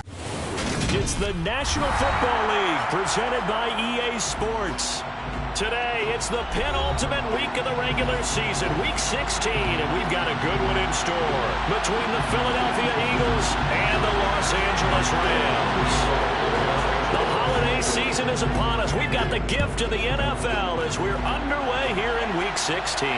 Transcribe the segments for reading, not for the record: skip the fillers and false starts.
It's the National Football League presented by EA Sports. Today, it's the penultimate week of the regular season, Week 16, and we've got a good one in store between the Philadelphia Eagles and the Los Angeles Rams. The holiday season is upon us. We've got the gift of the NFL as we're underway here in Week 16.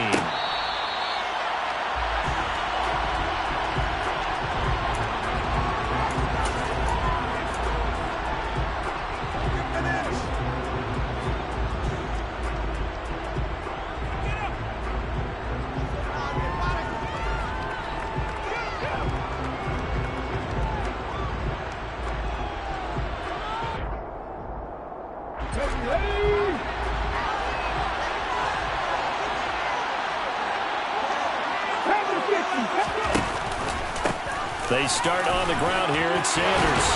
They start on the ground here at Sanders.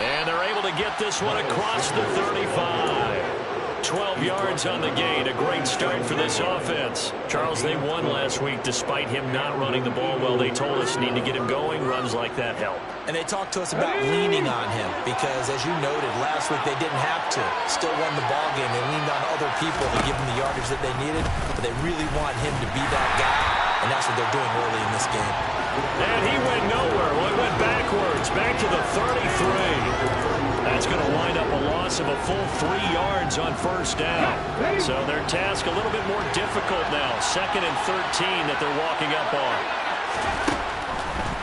And they're able to get this one across the 35. 12 yards on the gain. A great start for this offense. Charles, they won last week despite him not running the ball well. They told us need to get him going. Runs like that help. And they talked to us about leaning on him because, as you noted, last week they didn't have to. Still won the ball game. They leaned on other people to give them the yardage that they needed, but they really want him to be that guy, and that's what they're doing early in this game. And he went nowhere. Well, he went backwards, back to the 33. That's going to wind up a loss of a full 3 yards on first down. So their task a little bit more difficult now. 2nd and 13 that they're walking up on.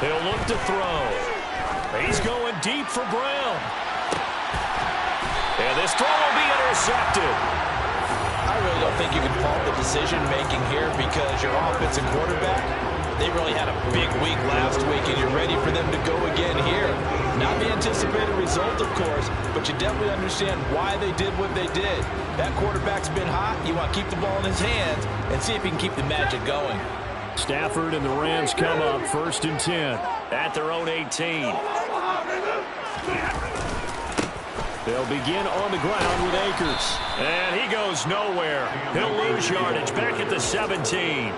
They'll look to throw. He's going deep for Brown. And this throw will be intercepted. I really don't think you can fault the decision-making here because your offensive quarterback, they really had a big week last week, and you're ready for them to go again here. Not the anticipated result, of course, but you definitely understand why they did what they did. That quarterback's been hot. You want to keep the ball in his hands and see if he can keep the magic going. Stafford and the Rams come up 1st and 10 at their own 18. They'll begin on the ground with Akers. And he goes nowhere. He'll lose yardage back at the 17.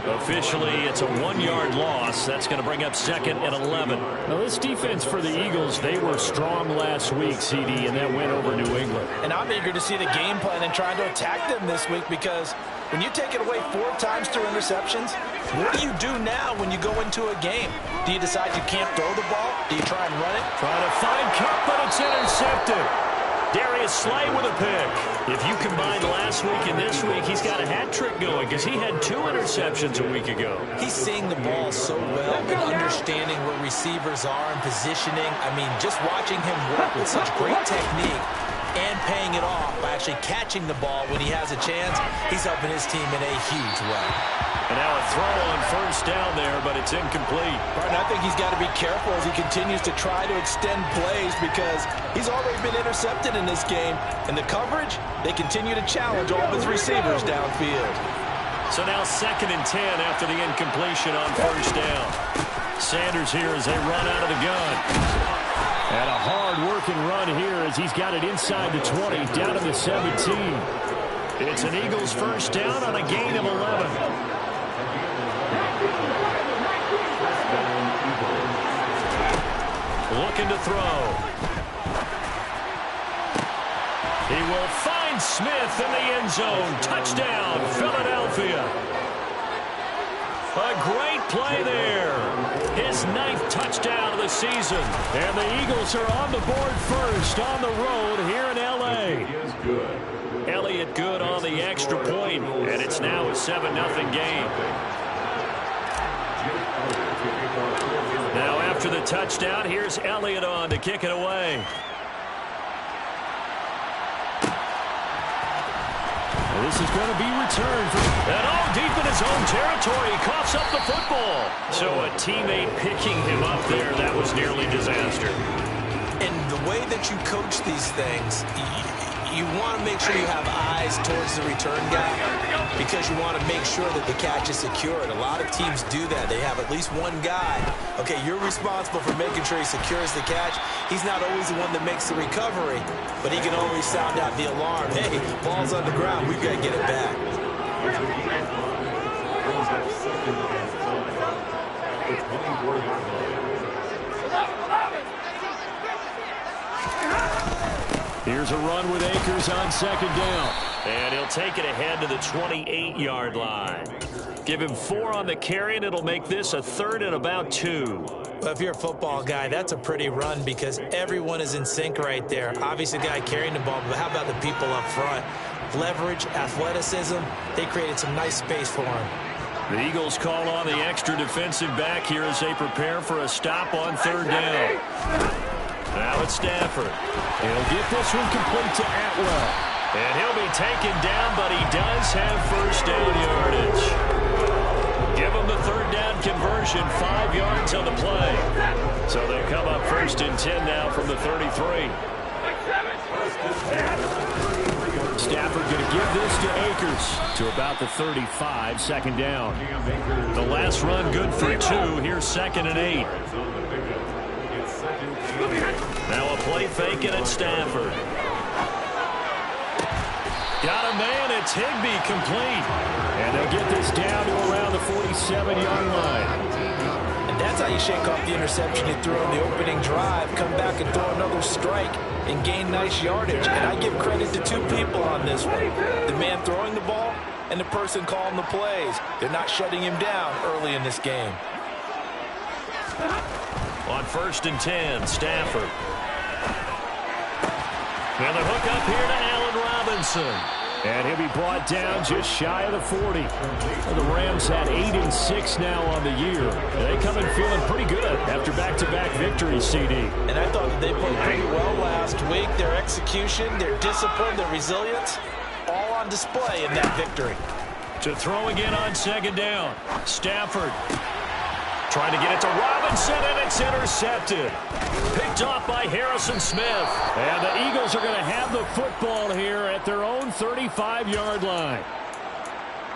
Officially, it's a 1-yard loss. That's going to bring up 2nd and 11. Now, this defense for the Eagles, they were strong last week, CD, and that went over New England. And I'm eager to see the game plan and trying to attack them this week because when you take it away 4 times through interceptions, what do you do now when you go into a game? Do you decide you can't throw the ball? Do you try and run it? Trying to find Cup, but it's intercepted. Darius Slay with a pick. If you combine last week and this week, he's got a hat trick going because he had 2 interceptions a week ago. He's seeing the ball so well and understanding where receivers are and positioning. I mean, just watching him work with such great technique and paying it off by actually catching the ball when he has a chance, he's helping his team in a huge way. And now a throw on first down there, but it's incomplete. And I think he's got to be careful as he continues to try to extend plays because he's already been intercepted in this game. And the coverage, they continue to challenge all of his receivers downfield. So now 2nd and 10 after the incompletion on first down. Sanders here as they run out of the gun. And a hard-working run here as he's got it inside the 20, down to the 17. It's an Eagles first down on a gain of 11. Looking to throw. He will find Smith in the end zone. Touchdown, Philadelphia. A great play there. His 9th touchdown of the season. And the Eagles are on the board first on the road here in L.A. Elliott good on the extra point, and it's now a 7-0 game. Now after the touchdown, here's Elliott on to kick it away. And this is going to be returned. And deep in his own territory, he coughs up the football. So a teammate picking him up there, that was nearly disaster. And the way that you coach these things, you want to make sure you have eyes towards the return guy because you want to make sure that the catch is secured. A lot of teams do that. They have at least one guy. Okay, you're responsible for making sure he secures the catch. He's not always the one that makes the recovery, but he can always sound out the alarm. Hey, ball's on the ground. We've got to get it back. Here's a run with Akers on second down. And he'll take it ahead to the 28-yard line. Give him 4 on the carry, and it'll make this a 3rd and about 2. Well, if you're a football guy, that's a pretty run because everyone is in sync right there. Obviously, the guy carrying the ball, but how about the people up front? Leverage, athleticism, they created some nice space for him. The Eagles call on the extra defensive back here as they prepare for a stop on 3rd down. Now it's Stafford. He'll get this one complete to Atwell. And he'll be taken down, but he does have first down yardage. Give him the 3rd down conversion, 5 yards on the play. So they'll come up 1st and 10 now from the 33. Stafford going to give this to Akers to about the 35, 2nd down. The last run good for 2. Here's 2nd and 8. Now a play fake it at Stafford. Got a man, it's Higbee complete. And they'll get this down to around the 47-yard line. And that's how you shake off the interception you threw on the opening drive. Come back and throw another strike and gain nice yardage. And I give credit to 2 people on this one. The man throwing the ball and the person calling the plays. They're not shutting him down early in this game. On 1st and 10, Stafford. And the hook up here to Allen Robinson. And he'll be brought down just shy of the 40. And the Rams had 8 and 6 now on the year. And they come in feeling pretty good after back-to-back victories, CD. And I thought that they played pretty well last week. Their execution, their discipline, their resilience, all on display in that victory. To throw again on 2nd down. Stafford trying to get it to Robinson, and it's intercepted. Picked off by Harrison Smith. And the Eagles are going to have the football here at their own 35-yard line.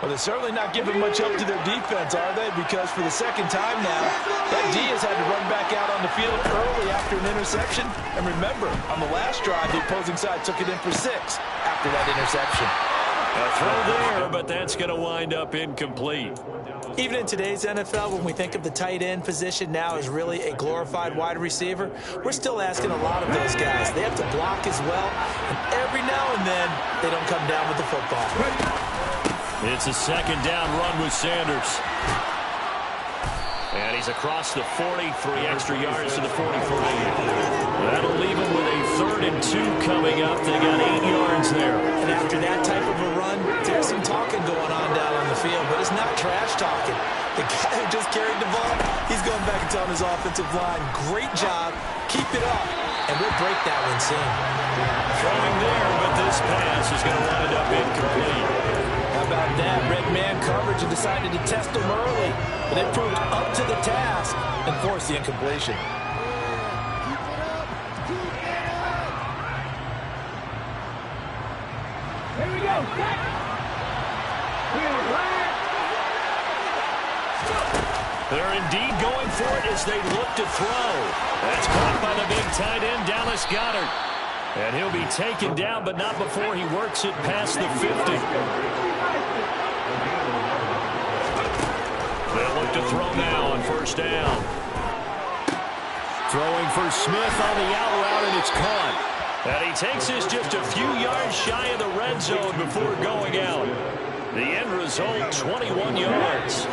Well, they're certainly not giving much help to their defense, are they? Because for the 2nd time now, that D has had to run back out on the field early after an interception. And remember, on the last drive, the opposing side took it in for 6 after that interception. A throw there, but that's going to wind up incomplete. Even in today's NFL, when we think of the tight end position now as really a glorified wide receiver, we're still asking a lot of those guys. They have to block as well, and every now and then, they don't come down with the football. It's a 2nd down run with Sanders. And he's across the 40, 3 extra yards to the 43. That'll leave him with a 3rd and 2 coming up. They got 8 yards there. And after that type of a run, there's some talking going on down on the field, but it's not trash talking. The guy who just carried the ball, he's going back and telling his offensive line, great job, keep it up, and we'll break that one soon. Throwing there, but this pass is going to wind up incomplete. How about that? Red man coverage and decided to test him early, but they proved up to the task and forced the incompletion. Here we go. They're indeed going for it as they look to throw. That's caught by the big tight end, Dallas Goedert. And he'll be taken down, but not before he works it past the 50. They'll look to throw now on 1st down. Throwing for Smith on the out route, and it's caught. And he takes this just a few yards shy of the red zone before going out. The end result, 21 yards.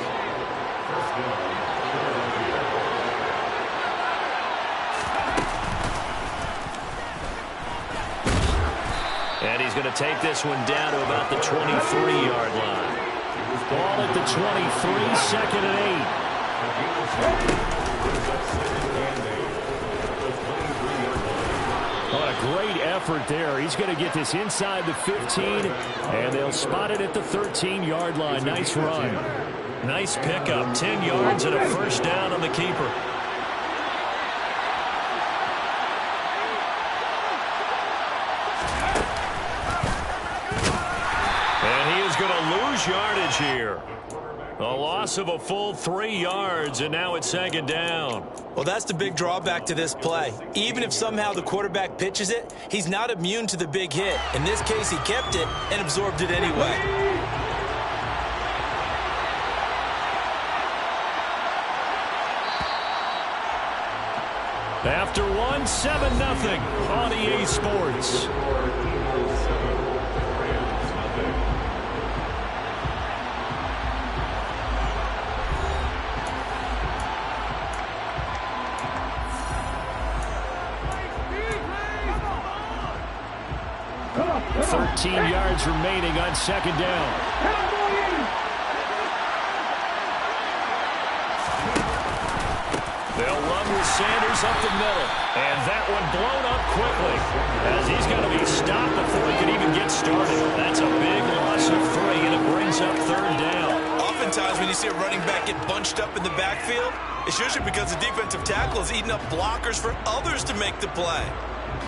And he's going to take this one down to about the 23-yard line. Ball at the 23, 2nd and 8. What a great effort there. He's going to get this inside the 15, and they'll spot it at the 13-yard line. Nice run. Nice pickup. 10 yards and a 1st down on the keeper. And he is going to lose yardage here. A loss of a full 3 yards, and now it's 2nd down. Well, that's the big drawback to this play. Even if somehow the quarterback pitches it, he's not immune to the big hit. In this case, he kept it and absorbed it anyway. After one, 7-0 on EA Sports. Yards remaining on second down. They'll run with Sanders up the middle. And that one blown up quickly as he's going to be stopped before he can even get started. That's a big loss of 3, and it brings up third down. Oftentimes when you see a running back get bunched up in the backfield, it's usually because the defensive tackle is eating up blockers for others to make the play.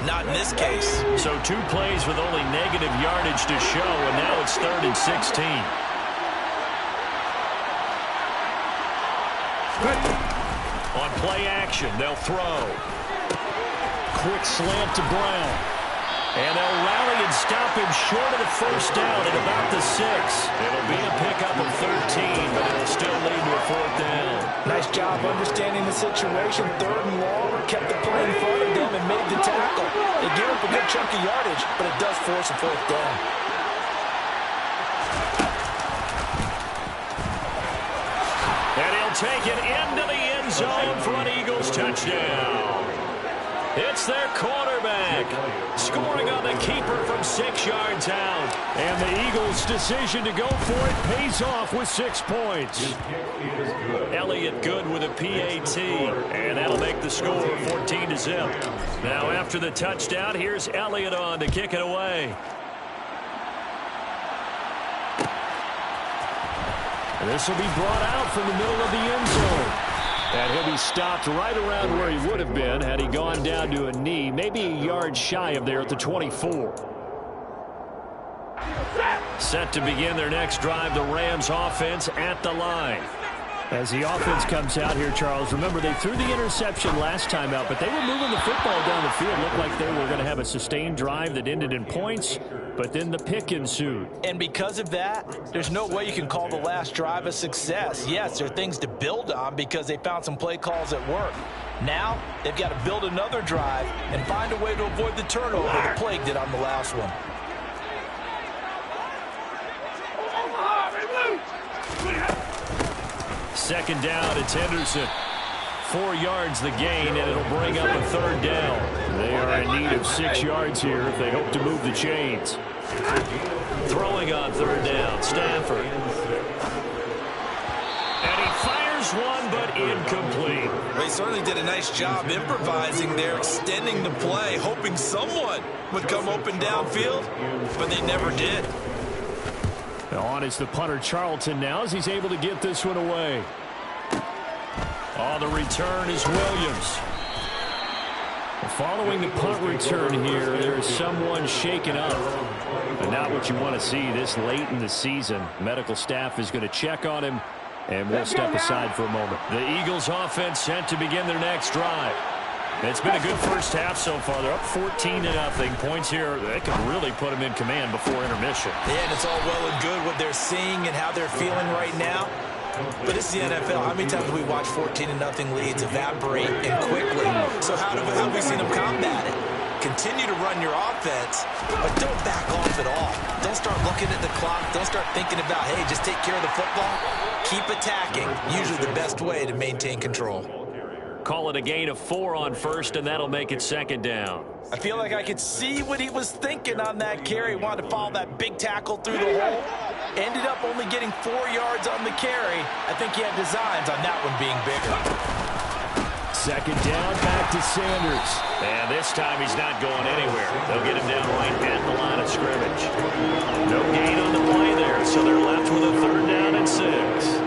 Not in this case. So 2 plays with only negative yardage to show, and now it's 3rd and 16. On play action, they'll throw. Quick slant to Brown. And they'll rally and stop him short of the first down at about the 6. It'll be a pickup of 13, but it'll still lead to a 4th down. Nice job understanding the situation. 3rd and long, kept the play in front of them and made the tackle. They give up a good chunk of yardage, but it does force a 4th down. And he'll take it into the end zone for an Eagles touchdown. It's their quarterback scoring on the keeper from 6 yards out. And the Eagles' decision to go for it pays off with 6 points. Elliott good with a PAT. And that'll make the score 14-0. Now after the touchdown, here's Elliott on to kick it away. And this will be brought out from the middle of the end zone. And he'll be stopped right around where he would have been had he gone down to a knee, maybe a yard shy of there at the 24. Set to begin their next drive, the Rams offense at the line. As the offense comes out here, Charles, remember they threw the interception last time out, but they were moving the football down the field. Looked like they were going to have a sustained drive that ended in points, but then the pick ensued. And because of that, there's no way you can call the last drive a success. Yes, there are things to build on because they found some play calls that work. Now, they've got to build another drive and find a way to avoid the turnover the plague did on the last one. Second down, it's Henderson. 4 yards the gain, and it'll bring up a 3rd down. They are in need of 6 yards here if they hope to move the chains. Throwing on 3rd down, Stafford. And he fires one, but incomplete. Well, he certainly did a nice job improvising there, extending the play, hoping someone would come open downfield, but they never did. On is the punter Charlton now as he's able to get this one away. On the return is Williams. Following the punt return here, there is someone shaken up. But not what you want to see this late in the season. Medical staff is going to check on him, and we'll step aside for a moment. The Eagles offense set to begin their next drive. It's been a good first half so far. They're up 14-0. Points here, they can really put them in command before intermission. Yeah, and it's all well and good what they're seeing and how they're feeling right now. But it's the NFL. How many times have we watched 14-0 leads evaporate and quickly? So how have we seen them combat it? Continue to run your offense, but don't back off at all. Don't start looking at the clock. Don't start thinking about, hey, just take care of the football. Keep attacking. Usually the best way to maintain control. Call it a gain of 4 on first, and that'll make it 2nd down. I feel like I could see what he was thinking on that carry. He wanted to follow that big tackle through the hole. Ended up only getting 4 yards on the carry. I think he had designs on that one being bigger. 2nd down, back to Sanders. And this time he's not going anywhere. They'll get him down right at the line of scrimmage. No gain on the play there, so they're left with a 3rd down and 6.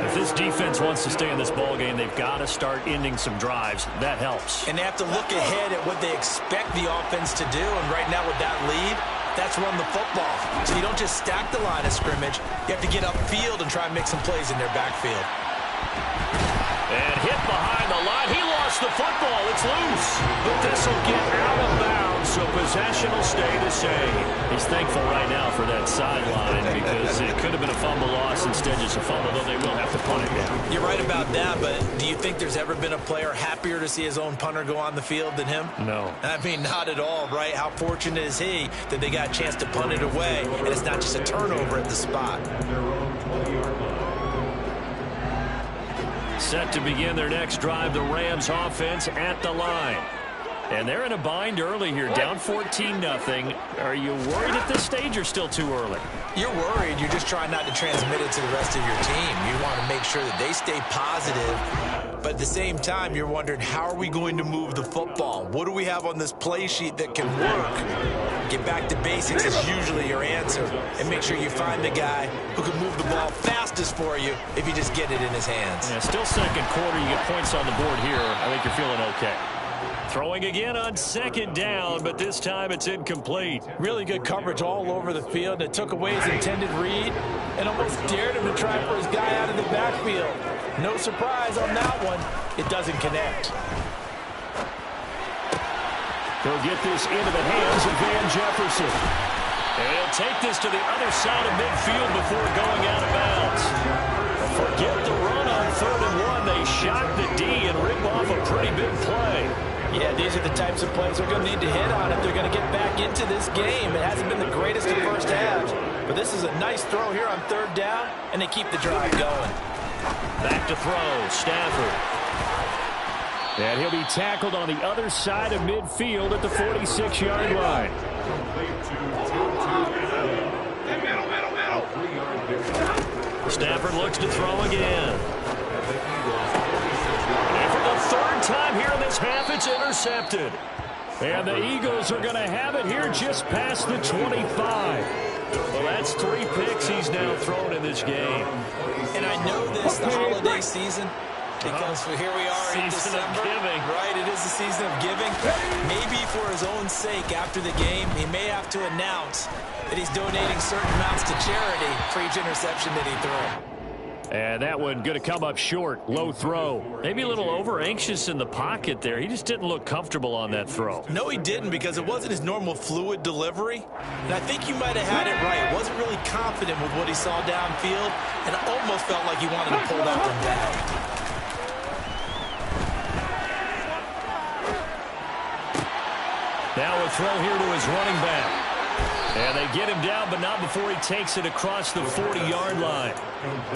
If this defense wants to stay in this ballgame, they've got to start ending some drives. That helps. And they have to look ahead at what they expect the offense to do. And right now with that lead, that's run the football. So you don't just stack the line of scrimmage. You have to get upfield and try and make some plays in their backfield. And hit behind the line. He lost the football. It's loose. But this will get out of bounds, so possession will stay the same. He's thankful right now for that sideline because it could have been a fumble loss instead just a fumble, though they will have to punt it down. You're right about that, but do you think there's ever been a player happier to see his own punter go on the field than him? No. I mean, not at all, right? How fortunate is he that they got a chance to punt it away, and it's not just a turnover at the spot. Set to begin their next drive, the Rams offense at the line. And they're in a bind early here, down 14-0. Are you worried at this stage or still too early? You're worried. You're just trying not to transmit it to the rest of your team. You want to make sure that they stay positive. But at the same time, you're wondering, how are we going to move the football? What do we have on this play sheet that can work? Get back to basics is usually your answer. And make sure you find the guy who can move the ball fastest for you if you just get it in his hands. Yeah, still second quarter. You get points on the board here. I think you're feeling okay. Throwing again on second down, but this time it's incomplete. Really good coverage all over the field. It took away his intended read and almost dared him to try for his guy out of the backfield. No surprise on that one. It doesn't connect. They'll get this into the hands of Van Jefferson. And he'll take this to the other side of midfield before going out of bounds. Forget the run on 3rd and 1. They shot the D and rip off a pretty big play. Yeah, these are the types of plays they're going to need to hit on if they're going to get back into this game. It hasn't been the greatest in first halves, but this is a nice throw here on 3rd down, and they keep the drive going. Back to throw, Stafford. And he'll be tackled on the other side of midfield at the 46-yard line. Stafford looks to throw again. And for the 3rd time here in this half, it's intercepted. And the Eagles are going to have it here just past the 25. Well, that's 3 picks he's now thrown in this game. And I know this, the holiday season, because here we are in Season December. of giving. Right, it is the season of giving. Maybe for his own sake after the game, he may have to announce that he's donating certain amounts to charity for each interception that he throws. And that one going to come up short. Low throw. Maybe a little over-anxious in the pocket there. He just didn't look comfortable on that throw. No, he didn't, because it wasn't his normal fluid delivery. And I think you might have had it right. Wasn't really confident with what he saw downfield, and it almost felt like he wanted to pull that one back. Now a throw here to his running back. And they get him down, but not before he takes it across the 40-yard line.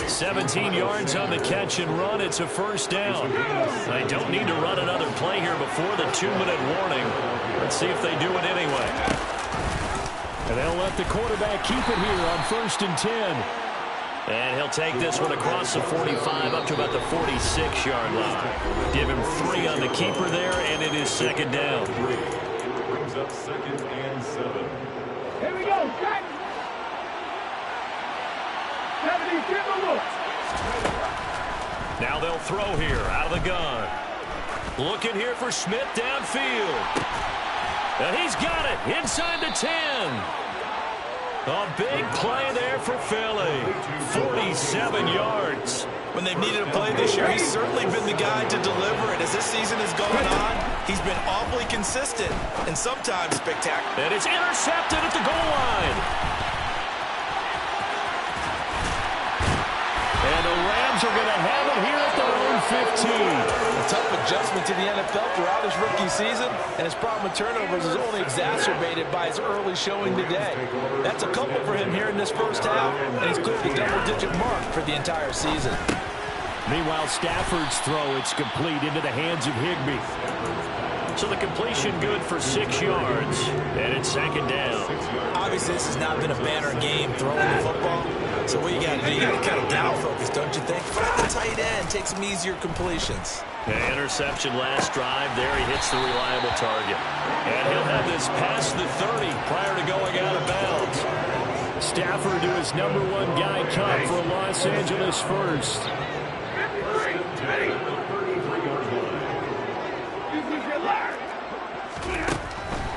17 yards on the catch and run. It's a 1st down. They don't need to run another play here before the 2-minute warning. Let's see if they do it anyway. And they'll let the quarterback keep it here on 1st and 10. And he'll take this one across the 45 up to about the 46-yard line. Give him 3 on the keeper there, and it is 2nd down. Brings up 2nd and 7. Here we go, Jack. 70, give a look. Now they'll throw here out of the gun. Looking here for Smith downfield. And he's got it inside the 10. A big play there for Philly. 47 yards. When they've needed a play this year, he's certainly been the guy to deliver it. As this season has gone on, he's been awfully consistent and sometimes spectacular. And it's intercepted at the goal line. And the Rams are going to have it here at their own 15. A tough adjustment to the NFL throughout his rookie season, and his problem with turnovers is only exacerbated by his early showing today. That's a couple for him here in this first half, and he's cleared the double-digit mark for the entire season. Meanwhile, Stafford's throw, it's complete into the hands of Higbee. So the completion good for 6 yards, and it's 2nd down. Obviously, this has not been a banner game throwing the football. So what you got to do, you got to kind of down focus, don't you think? Find the tight end, take some easier completions. An interception last drive. There he hits the reliable target. And he'll have this past the 30 prior to going out of bounds. Stafford to his #1 guy cut for Los Angeles first.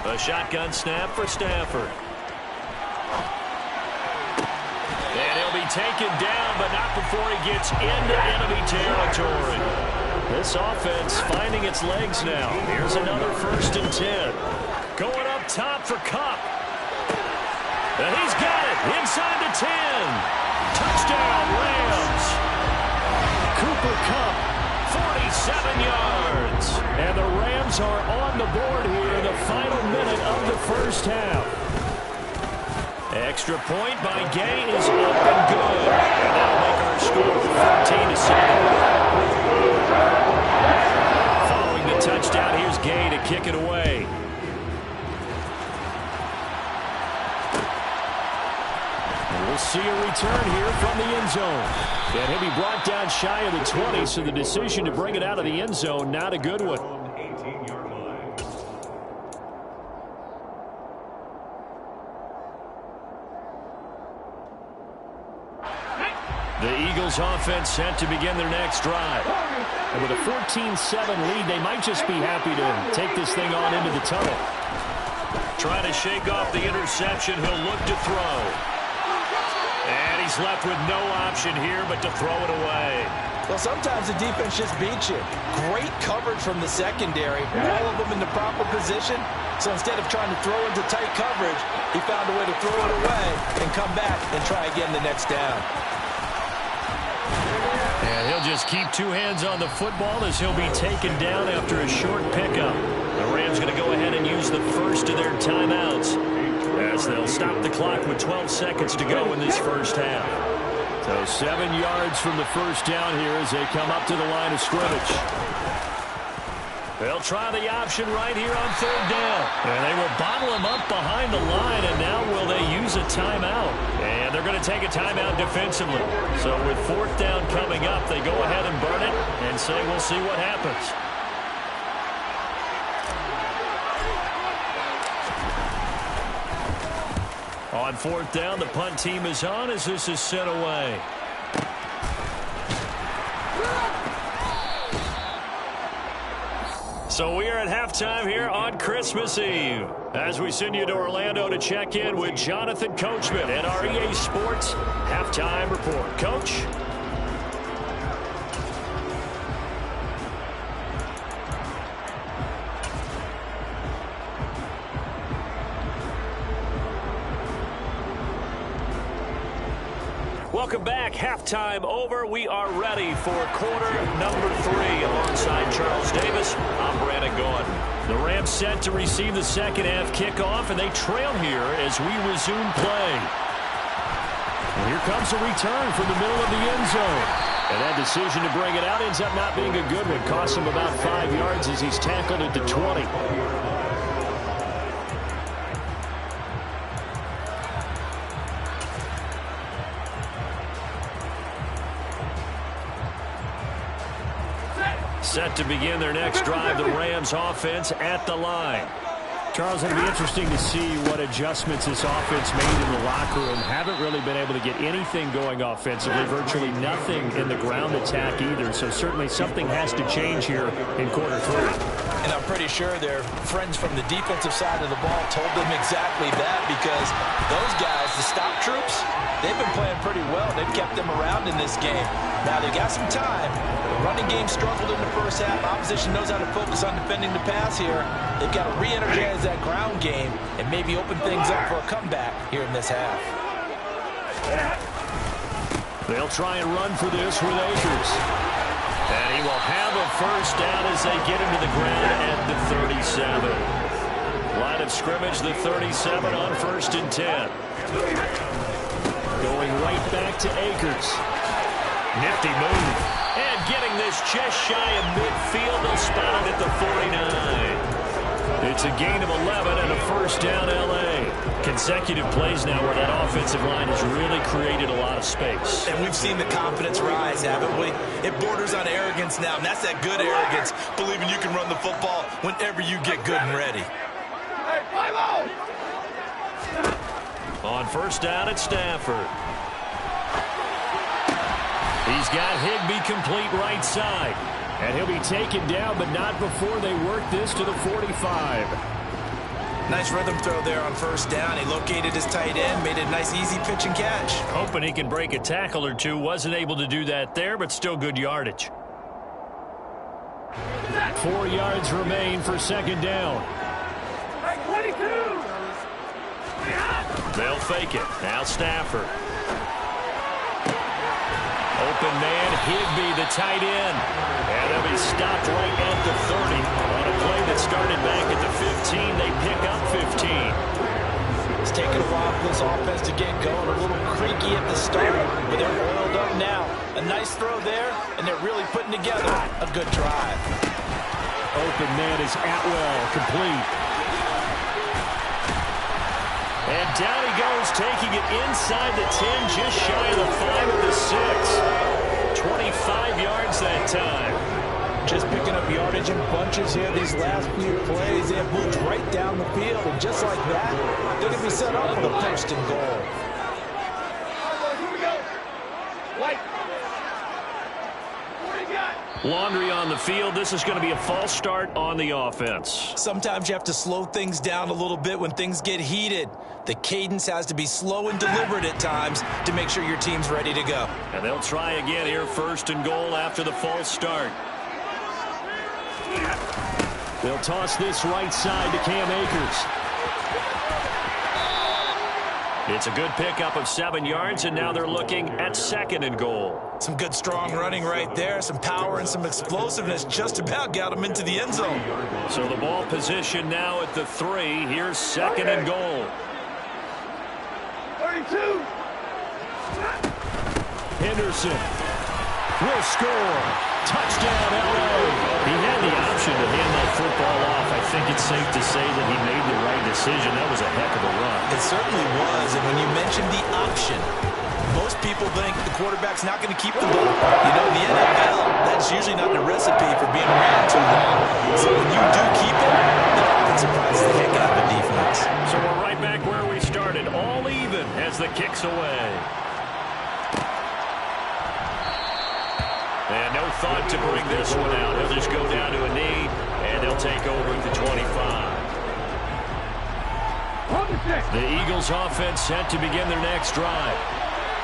A shotgun snap for Stafford. And he'll be taken down, but not before he gets into enemy territory. This offense finding its legs now. Here's another 1st and 10. Going up top for Kupp. And he's got it inside the 10. Touchdown. Touchdown, Rams. Cooper Kupp, 47 yards. And the Rams are on the board here in the final minute of the first half. Extra point by Gay is up and good. And that'll make our score 14-7. Following the touchdown, here's Gay to kick it away. And we'll see a return here from the end zone. And he'll be brought down shy of the 20, so the decision to bring it out of the end zone, not a good one. The Eagles offense set to begin their next drive. And with a 14-7 lead, they might just be happy to take this thing on into the tunnel. Trying to shake off the interception, he'll look to throw. And he's left with no option here but to throw it away. Well, sometimes the defense just beats you. Great coverage from the secondary. All of them in the proper position. So instead of trying to throw into tight coverage, he found a way to throw it away and come back and try again the next down. And he'll just keep two hands on the football as he'll be taken down after a short pickup. The Rams going to go ahead and use the first of their timeouts as they'll stop the clock with 12 seconds to go in this first half. So 7 yards from the first down here as they come up to the line of scrimmage. They'll try the option right here on third down. And they will bottle him up behind the line, and now will they use a timeout? And they're going to take a timeout defensively. So with fourth down coming up, they go ahead and burn it and say we'll see what happens. On fourth down, the punt team is on as this is sent away. So we are at halftime here on Christmas Eve as we send you to Orlando to check in with Jonathan Coachman and our EA Sports Halftime Report. Coach? Welcome back. Halftime over. We are ready for quarter number 3 alongside Charles Davis. I'm Brandon Gordon. The Rams set to receive the second half kickoff, and they trail here as we resume play. And here comes a return from the middle of the end zone. And that decision to bring it out ends up not being a good one. Costs him about 5 yards as he's tackled at the 20. Set to begin their next drive, the Rams offense at the line. Charles, it'll be interesting to see what adjustments this offense made in the locker room. Haven't really been able to get anything going offensively, virtually nothing in the ground attack either. So certainly something has to change here in quarter 3. And I'm pretty sure their friends from the defensive side of the ball told them exactly that, because those guys, the stop troops, they've been playing pretty well. They've kept them around in this game. Now they've got some time. The running game struggled in the first half. Opposition knows how to focus on defending the pass here. They've got to re-energize that ground game and maybe open things up for a comeback here in this half. They'll try and run for this with Akers. And he will have a first down as they get into the ground at the 37. Line of scrimmage, the 37 on 1st and 10. Going right back to Akers. Nifty move. And getting this just shy of midfield. They'll spot it at the 49. It's a gain of 11 and a first down L.A. Consecutive plays now where that offensive line has really created a lot of space. And we've seen the confidence rise, haven't we? It borders on arrogance now, and that's that good arrogance, believing you can run the football whenever you get good and ready. On first down, it's Stafford. He's got Higbee complete right side. And he'll be taken down, but not before they work this to the 45. Nice rhythm throw there on first down. He located his tight end, made a nice easy pitch and catch. Hoping he can break a tackle or two. Wasn't able to do that there, but still good yardage. 4 yards remain for second down. 22. They'll fake it. Now Stafford. Open man, Higbee, the tight end. And they'll be stopped right at the 30. On a play that started back at the 15, they pick up 15. It's taken a while for this offense to get going. A little creaky at the start, but they're oiled up now. A nice throw there, and they're really putting together a good drive. Open man is Atwell, complete. And down he goes, taking it inside the 10, just shy of the 5 of the 6. 25 yards that time. Just picking up yardage in bunches here these last few plays. They have moved right down the field, and just like that, they're going to be set up for the first and goal. Here we go. White. Laundry on the field. This is going to be a false start on the offense. Sometimes you have to slow things down a little bit when things get heated. The cadence has to be slow and deliberate at times to make sure your team's ready to go. And they'll try again here, first and goal after the false start. They'll toss this right side to Cam Akers. It's a good pickup of 7 yards, and now they're looking at second and goal. Some good strong running right there, some power and some explosiveness just about got them into the end zone. So the ball position now at the 3. Here's second and goal. 32. Henderson will score. Touchdown, L.A. He had the option to hand that football off. I think it's safe to say that he made the right decision. That was a heck of a run. It certainly was, and when you mentioned the option, most people think the quarterback's not going to keep the ball. You know, in the NFL, that's usually not the recipe for being around too long. So when you do keep it, that often surprises the heck out of the defense. So we're right back where we started, all even as the kick's away. And no thought to bring this one out. He'll just go down to a knee, and they'll take over at the 25. The Eagles offense set to begin their next drive.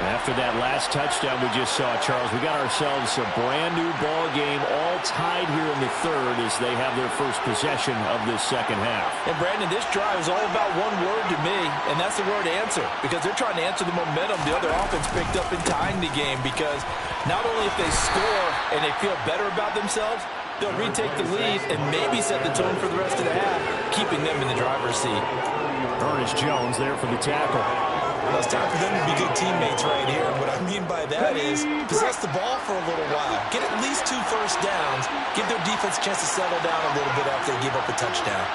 After that last touchdown we just saw, Charles, we got ourselves a brand new ball game, all tied here in the third as they have their first possession of this second half. And Brandon, this drive is all about one word to me, and that's the word answer, because they're trying to answer the momentum the other offense picked up in tying the game, because not only if they score and they feel better about themselves, they'll retake the lead and maybe set the tone for the rest of the half, keeping them in the driver's seat. Ernest Jones there for the tackle. Well, it's time for them to be good teammates right here. And what I mean by that is possess the ball for a little while. Get at least 2 first downs. Give their defense a chance to settle down a little bit after they give up a touchdown.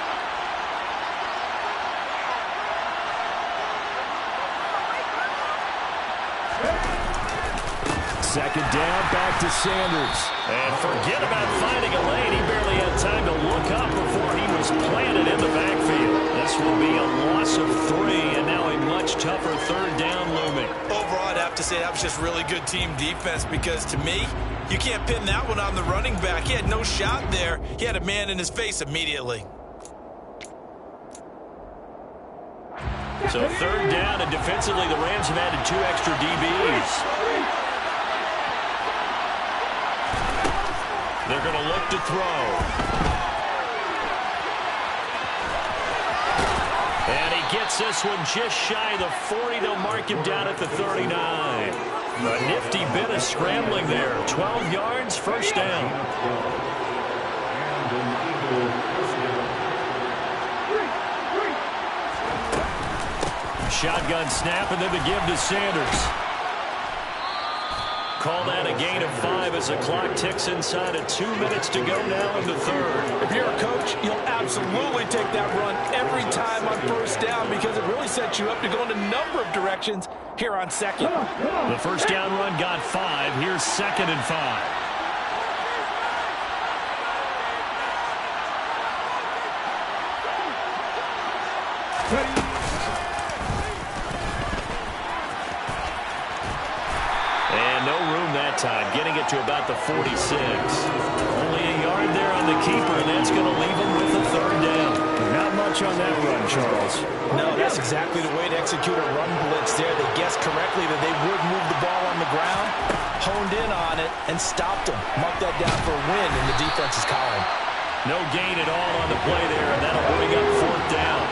Second down, back to Sanders. And forget about finding a lane. He barely had time to look up before he was planted in the backfield. This will be a loss of 3, and now a much tougher third down looming. Overall, I'd have to say that was just really good team defense, because to me, you can't pin that one on the running back. He had no shot there. He had a man in his face immediately. So third down, and defensively, the Rams have added 2 extra DBs. They're going to look to throw. And he gets this one just shy of the 40. They'll mark him down at the 39. A nifty bit of scrambling there. 12 yards, first down. Shotgun snap, and then the give to Sanders. Call that a gain of 5 as the clock ticks inside of 2 minutes to go now in the third. If you're a coach, you'll absolutely take that run every time on first down, because it really sets you up to go in a number of directions here on second. The first down run got 5. Here's second and 5. No room that time, getting it to about the 46. Only a yard there on the keeper, and that's going to leave him with a third down. Not much on that run, Charles. No, that's exactly the way to execute a run blitz there. They guessed correctly that they would move the ball on the ground, honed in on it, and stopped them. Marked that down for a win in the defense's column. No gain at all on the play there, and that'll bring up fourth down.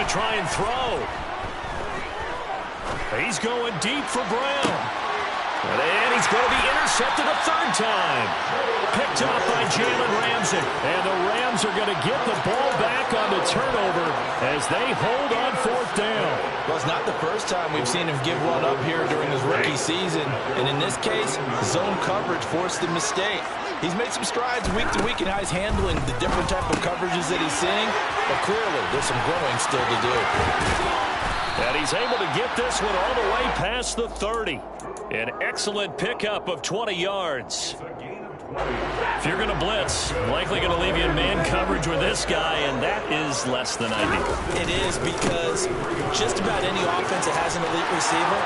try and throw. He's going deep for Brown. And he's going to be intercepted a third time. Picked up by Jalen Ramsey. And the Rams are going to get the ball back on the turnover as they hold on fourth down. Well, it's not the first time we've seen him give one up here during his rookie season. And in this case, zone coverage forced the mistake. He's made some strides week to week in how he's handling the different type of coverages that he's seeing. But clearly, there's some growing still to do. And he's able to get this one all the way past the 30. An excellent pickup of 20 yards. If you're going to blitz, likely going to leave you in man coverage with this guy, and that is less than ideal. It is, because just about any offense that has an elite receiver,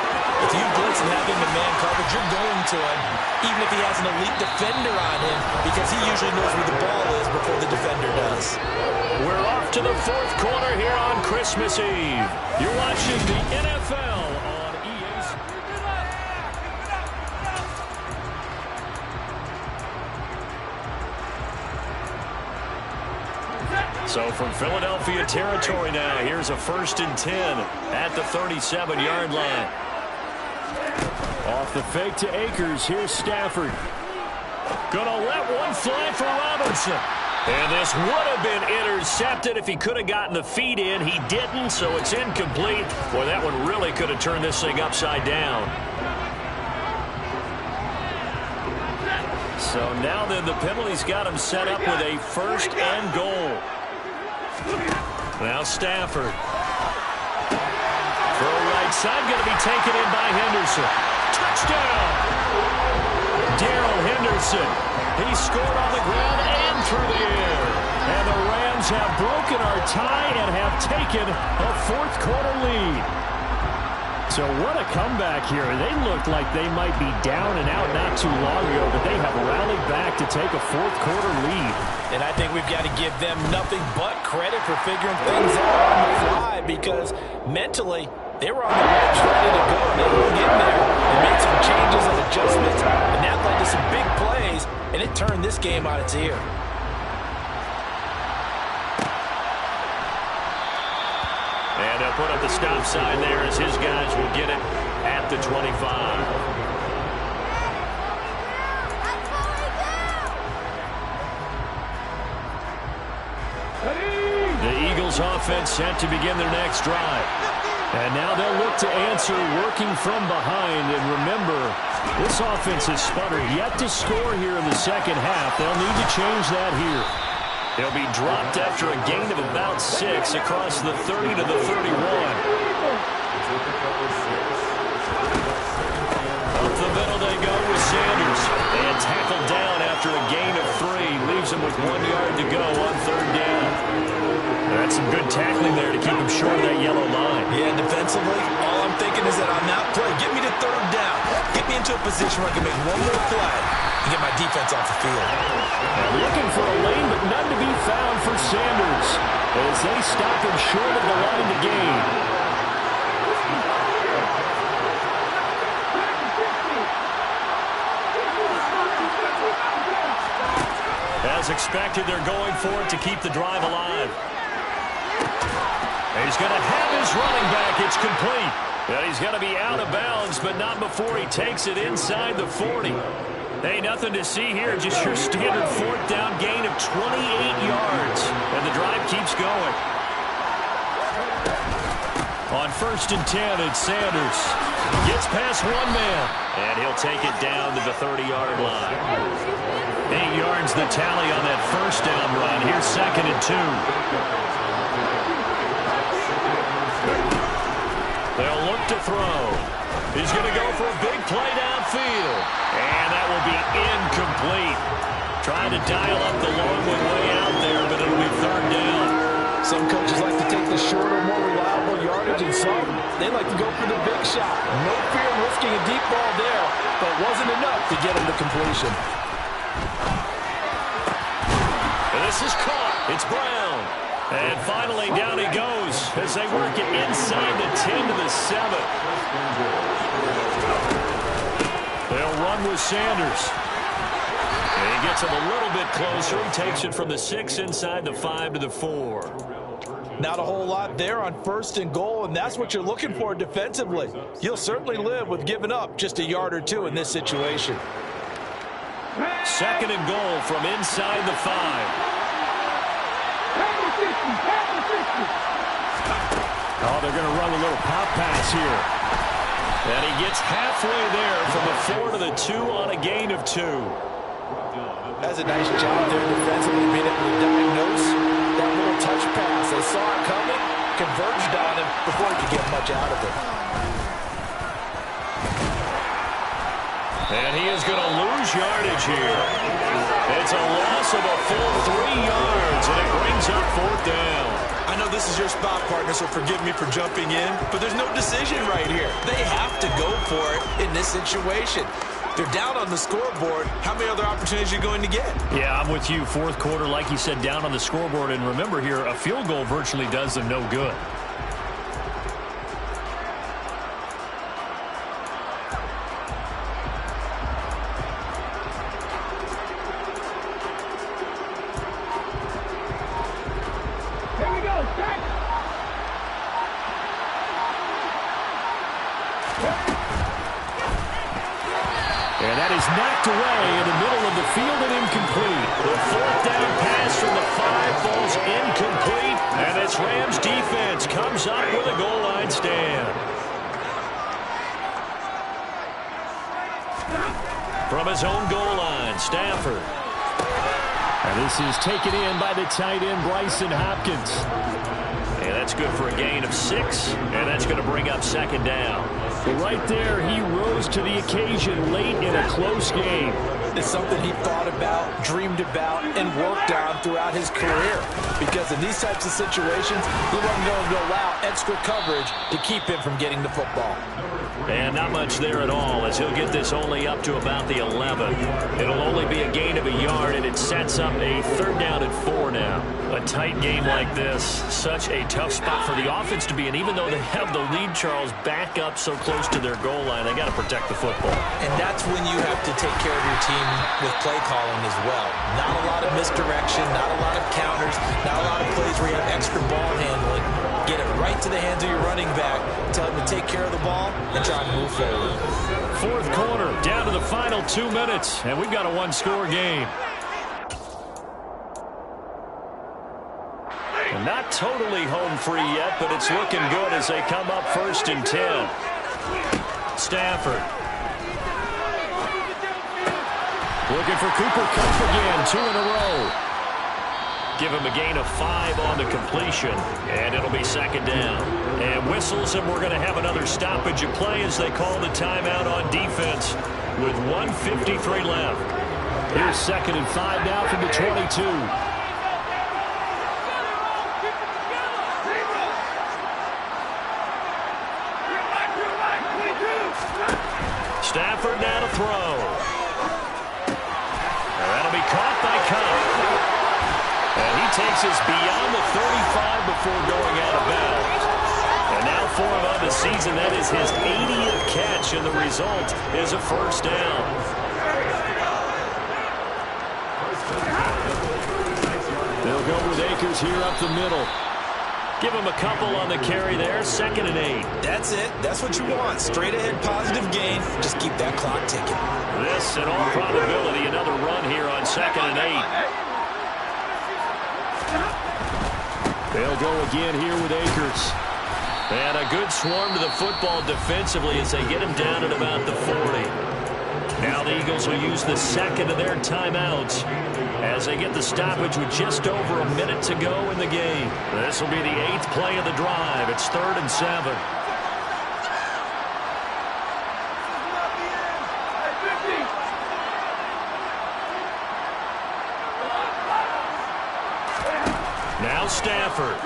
if you blitz and have him in man coverage, you're going to him, even if he has an elite defender on him, because he usually knows where the ball is before the defender does. We're off to the fourth quarter here on Christmas Eve. You're watching the NFL on EA Sports. So from Philadelphia territory now, here's a 1st and 10 at the 37-yard line. Off the fake to Akers, here's Stafford. Gonna let one fly for Robinson. And this would have been intercepted if he could have gotten the feet in. He didn't, so it's incomplete. Boy, that one really could have turned this thing upside down. So now then, the penalty's got him set up with a 1st and goal. Now Stafford. Throw right side, going to be taken in by Henderson. Touchdown! Darrell Henderson. He scored on the ground and through the air. And the Rams have broken our tie and have taken a fourth quarter lead. So what a comeback here. They looked like they might be down and out not too long ago, but they have rallied back to take a fourth quarter lead. And I think we've got to give them nothing but credit for figuring things out on the fly, because mentally, they were on the ropes ready to go. They hung in there and made some changes and adjustments, and that led to some big plays, and it turned this game on its ear. And they'll put up the stop sign there as his guys will get it at the 25. The Eagles offense set to begin their next drive. And now they'll look to answer working from behind. And remember, this offense has sputtered yet to score here in the second half. They'll need to change that here. He'll be dropped after a gain of about 6 across the 30 to the 31. Up the middle they go with Sanders. And tackled down after a gain of 3. Leaves him with 1 yard to go on 3rd down. That's some good tackling there to keep him short of that yellow line. Yeah, defensively, all I'm thinking is that on that play, get me to 3rd down. Get me into a position where I can make one more play and get my defense off the field. And looking for a lane, but none to be found for Sanders as they stop him short of the line to gain. As expected, they're going for it to keep the drive alive. He's going to have his running back. It's complete. And he's going to be out of bounds, but not before he takes it inside the 40. Hey, nothing to see here. Just your standard 4th down gain of 28 yards. And the drive keeps going. On 1st and 10, it's Sanders. Gets past one man. And he'll take it down to the 30-yard line. 8 yards the tally on that 1st down run. Here's 2nd and 2. They'll look to throw. He's going to go for a big play downfield. And that will be incomplete. Trying to dial up the long way out there, but it'll be 3rd down. Some coaches like to take the shorter, more reliable yardage, and some, they like to go for the big shot. No fear of risking a deep ball there, but it wasn't enough to get him to completion. And this is caught. It's Brown. And finally, down he goes as they work it inside the 10 to the 7. They'll run with Sanders. And he gets him a little bit closer. He takes it from the 6 inside the 5 to the 4. Not a whole lot there on 1st and goal, and that's what you're looking for defensively. You'll certainly live with giving up just a yard or two in this situation. 2nd and goal from inside the 5. Oh, they're going to run a little pop pass here. And he gets halfway there from the 4 to the 2 on a gain of 2. That's a nice job there defensively, being able to diagnose that little touch pass. They saw it coming, converged on him before he could get much out of it. And he is going to lose yardage here. It's a loss of a full 3 yards, and it brings up 4th down. I know this is your spot, partner, so forgive me for jumping in, but there's no decision right here. They have to go for it in this situation. They're down on the scoreboard. How many other opportunities are you going to get? Yeah, I'm with you. 4th quarter, like you said, down on the scoreboard. And remember here, a field goal virtually does them no good. Here we go, Jack. And that is knocked away in the middle of the field and incomplete. The 4th down pass from the 5 falls incomplete. And this Rams defense comes up with a goal line stand. From his own goal line, Stafford. And this is taken in by the tight end, Bryson Hopkins. And that's good for a gain of 6. And that's going to bring up 2nd down. Right there, he rose to the occasion late in a close game. It's something he thought about, dreamed about, and worked on throughout his career. Because in these types of situations, he wasn't going to allow extra coverage to keep him from getting the football. And not much there at all, as he'll get this only up to about the 11. It'll only be a gain of a yard, and it sets up a 3rd down and 4 now. A tight game like this, such a tough spot for the offense to be in. Even though they have the lead, Charles, back up so close to their goal line, they got to protect the football. And that's when you have to take care of your team with play calling as well. Not a lot of misdirection, not a lot of counters, not a lot of plays where you have extra ball handling. Get it right to the hands of your running back, tell him to take care of the ball, and try to move forward. 4th quarter, down to the final 2 minutes, and we've got a 1-score game. And not totally home free yet, but it's looking good as they come up 1st and 10. Stafford. Looking for Cooper Kupp again, 2 in a row. Give him a gain of 5 on the completion, and it'll be 2nd down. And whistles, and we're going to have another stoppage of play as they call the timeout on defense with 1:53 left. Here's 2nd and 5 now from the 22. Stafford now to throw. And that'll be caught by Kupp. And he takes us beyond the 35 before going out of bounds. And now for him on the season, that is his 80th catch, and the result is a 1st down. They'll go with Akers here up the middle. Give him a couple on the carry there, 2nd and 8. That's it. That's what you want. Straight ahead positive gain. Just keep that clock ticking. This, in all probability, another run here on 2nd and 8. They'll go again here with Akers. And a good swarm to the football defensively as they get him down at about the 40. Now the Eagles will use the 2nd of their timeouts as they get the stoppage with just over a minute to go in the game. This will be the 8th play of the drive. It's 3rd and 7. Now Stafford.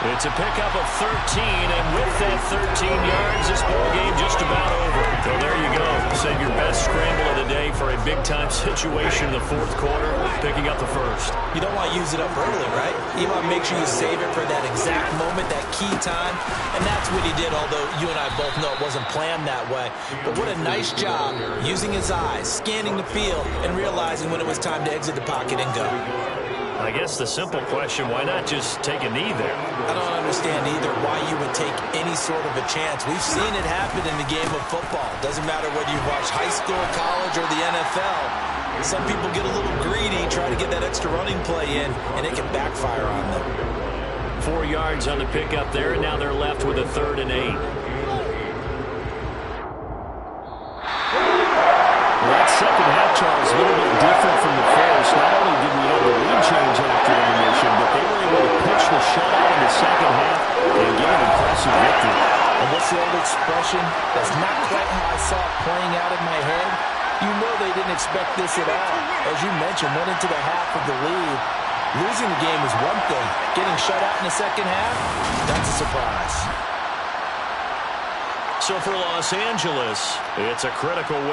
It's a pickup of 13, and with that 13 yards, this ball game just about over. So there you go. Save your best scramble of the day for a big-time situation in the fourth quarter, picking up the first. You don't want to use it up early, right? You want to make sure you save it for that exact moment, that key time. And that's what he did, although you and I both know it wasn't planned that way. But what a nice job using his eyes, scanning the field, and realizing when it was time to exit the pocket and go. I guess the simple question, why not just take a knee there? I don't understand either why you would take any sort of a chance. We've seen it happen in the game of football. Doesn't matter whether you watch high school, college, or the NFL. Some people get a little greedy, try to get that extra running play in, and it can backfire on them. 4 yards on the pickup there, and now they're left with a 3rd and 8. That second half, Charles, a little bit different from the first. Not only did we have the lead change after intermission, but they were able to pitch the shutout in the second half and get an impressive victory. And what's the old expression? That's not quite how I saw it playing out in my head. You know they didn't expect this at all. As you mentioned, went into the half of the lead. Losing the game is one thing. Getting shut out in the second half, that's a surprise. So for Los Angeles, it's a critical win.